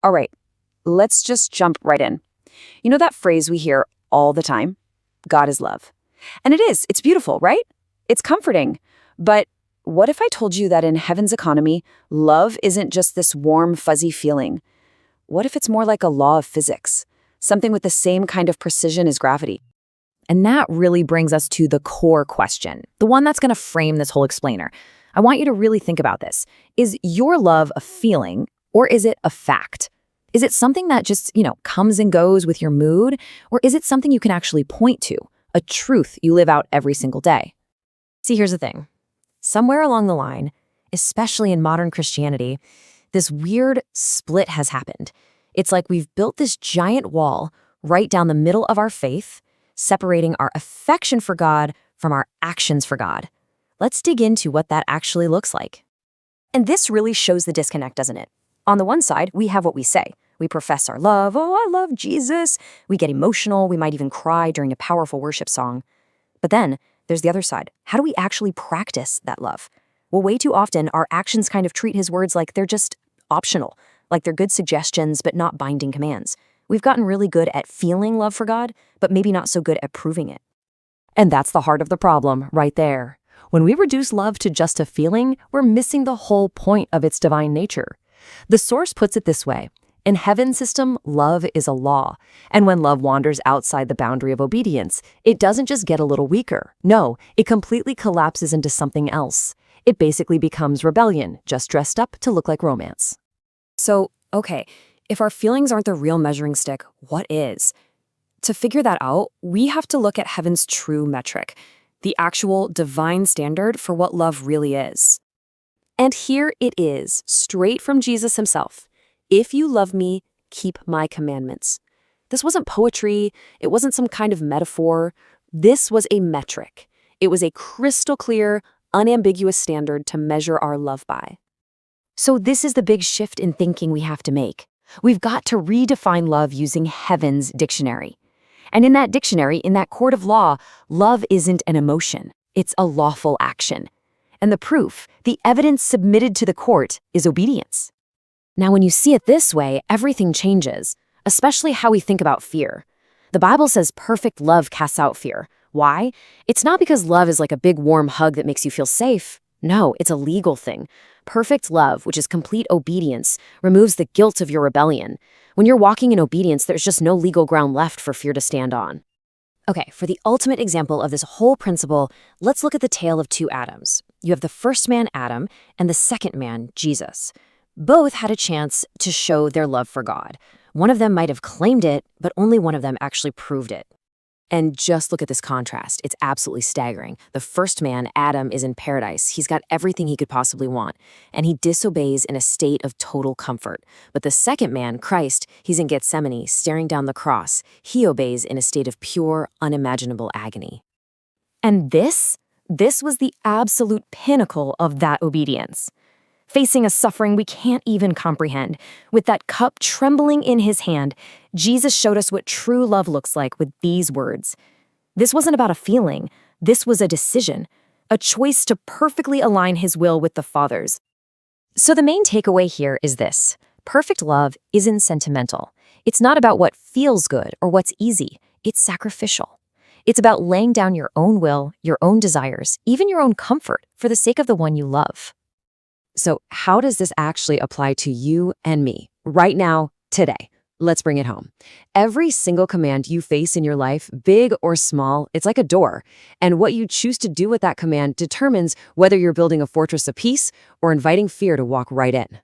All right, let's just jump right in. You know that phrase we hear all the time? God is love. And it is. It's beautiful, right? It's comforting. But what if I told you that in heaven's economy, love isn't just this warm, fuzzy feeling? What if it's more like a law of physics? Something with the same kind of precision as gravity? And that really brings us to the core question, the one that's going to frame this whole explainer. I want you to really think about this. Is your love a feeling, or is it a fact? Is it something that just, comes and goes with your mood, or is it something you can actually point to, a truth you live out every single day? See, here's the thing. Somewhere along the line, especially in modern Christianity, this weird split has happened. It's like we've built this giant wall right down the middle of our faith, separating our affection for God from our actions for God. Let's dig into what that actually looks like. And this really shows the disconnect, doesn't it? On the one side, we have what we say. We profess our love. Oh, I love Jesus. We get emotional. We might even cry during a powerful worship song. But then there's the other side. How do we actually practice that love? Well, way too often, our actions kind of treat his words like they're just optional, like they're good suggestions but not binding commands. We've gotten really good at feeling love for God, but maybe not so good at proving it. And that's the heart of the problem right there. When we reduce love to just a feeling, we're missing the whole point of its divine nature. The source puts it this way. In heaven's system, love is a law. And when love wanders outside the boundary of obedience, it doesn't just get a little weaker. No, it completely collapses into something else. It basically becomes rebellion, just dressed up to look like romance. So, okay, if our feelings aren't the real measuring stick, what is? To figure that out, we have to look at heaven's true metric, the actual divine standard for what love really is. And here it is, straight from Jesus himself. If you love me, keep my commandments. This wasn't poetry. It wasn't some kind of metaphor. This was a metric. It was a crystal clear, unambiguous standard to measure our love by. So this is the big shift in thinking we have to make. We've got to redefine love using heaven's dictionary. And in that dictionary, in that court of law, love isn't an emotion. It's a lawful action. And the proof, the evidence submitted to the court, is obedience. Now, when you see it this way, everything changes, especially how we think about fear. The Bible says perfect love casts out fear. Why? It's not because love is like a big warm hug that makes you feel safe. No, it's a legal thing. Perfect love, which is complete obedience, removes the guilt of your rebellion. When you're walking in obedience, there's just no legal ground left for fear to stand on. Okay, for the ultimate example of this whole principle, let's look at the tale of two Adams. You have the first man, Adam, and the second man, Jesus. Both had a chance to show their love for God. One of them might have claimed it, but only one of them actually proved it. And just look at this contrast. It's absolutely staggering. The first man, Adam, is in paradise. He's got everything he could possibly want, and he disobeys in a state of total comfort. But the second man, Christ, he's in Gethsemane, staring down the cross. He obeys in a state of pure, unimaginable agony. And this was the absolute pinnacle of that obedience. Facing a suffering we can't even comprehend, with that cup trembling in his hand, Jesus showed us what true love looks like with these words. This wasn't about a feeling. This was a decision, a choice to perfectly align his will with the Father's. So the main takeaway here is this. Perfect love isn't sentimental. It's not about what feels good or what's easy. It's sacrificial. It's about laying down your own will, your own desires, even your own comfort for the sake of the one you love. So how does this actually apply to you and me right now, today? Let's bring it home. Every single command you face in your life, big or small, it's like a door. And what you choose to do with that command determines whether you're building a fortress of peace or inviting fear to walk right in.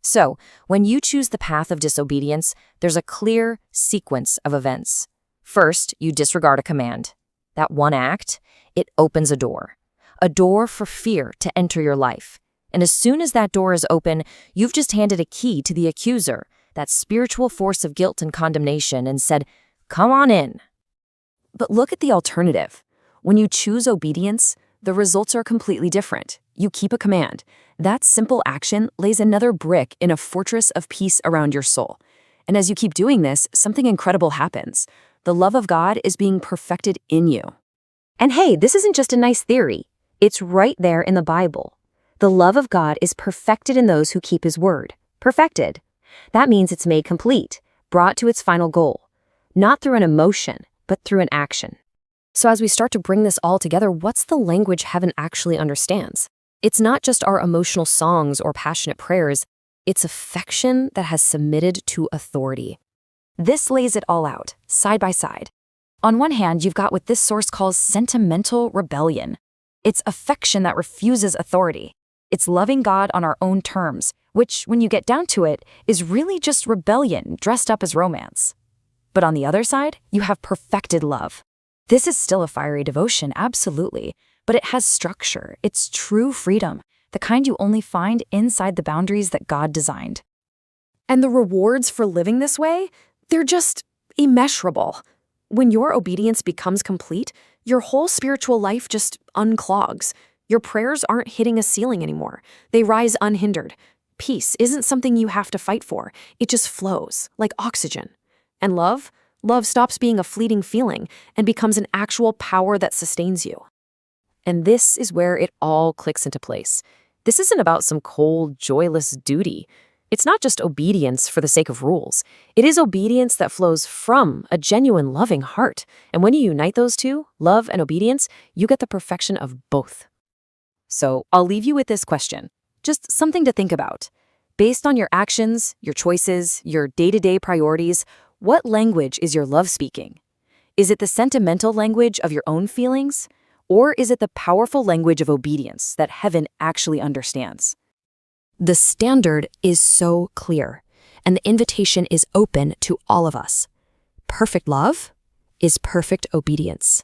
So, when you choose the path of disobedience, there's a clear sequence of events. First, you disregard a command. That one act, it opens a door for fear to enter your life. And as soon as that door is open, you've just handed a key to the accuser, that spiritual force of guilt and condemnation, and said, "Come on in." But look at the alternative. When you choose obedience, the results are completely different. You keep a command. That simple action lays another brick in a fortress of peace around your soul. And as you keep doing this, something incredible happens. The love of God is being perfected in you. And hey, this isn't just a nice theory. It's right there in the Bible. The love of God is perfected in those who keep his word. Perfected. That means it's made complete, brought to its final goal, not through an emotion, but through an action. So as we start to bring this all together, what's the language heaven actually understands? It's not just our emotional songs or passionate prayers. It's affection that has submitted to authority. This lays it all out, side by side. On one hand, you've got what this source calls sentimental rebellion. It's affection that refuses authority. It's loving God on our own terms, which, when you get down to it, is really just rebellion dressed up as romance. But on the other side, you have perfected love. This is still a fiery devotion, absolutely, but it has structure. It's true freedom, the kind you only find inside the boundaries that God designed. And the rewards for living this way, they're just immeasurable. When your obedience becomes complete, your whole spiritual life just unclogs. Your prayers aren't hitting a ceiling anymore. They rise unhindered. Peace isn't something you have to fight for. It just flows, like oxygen. And love stops being a fleeting feeling and becomes an actual power that sustains you. And this is where it all clicks into place. This isn't about some cold, joyless duty. It's not just obedience for the sake of rules. It is obedience that flows from a genuine, loving heart. And when you unite those two, love and obedience, you get the perfection of both. So I'll leave you with this question. Just something to think about. Based on your actions, your choices, your day-to-day priorities, what language is your love speaking? Is it the sentimental language of your own feelings? Or is it the powerful language of obedience that heaven actually understands? The standard is so clear, and the invitation is open to all of us. Perfect love is perfect obedience.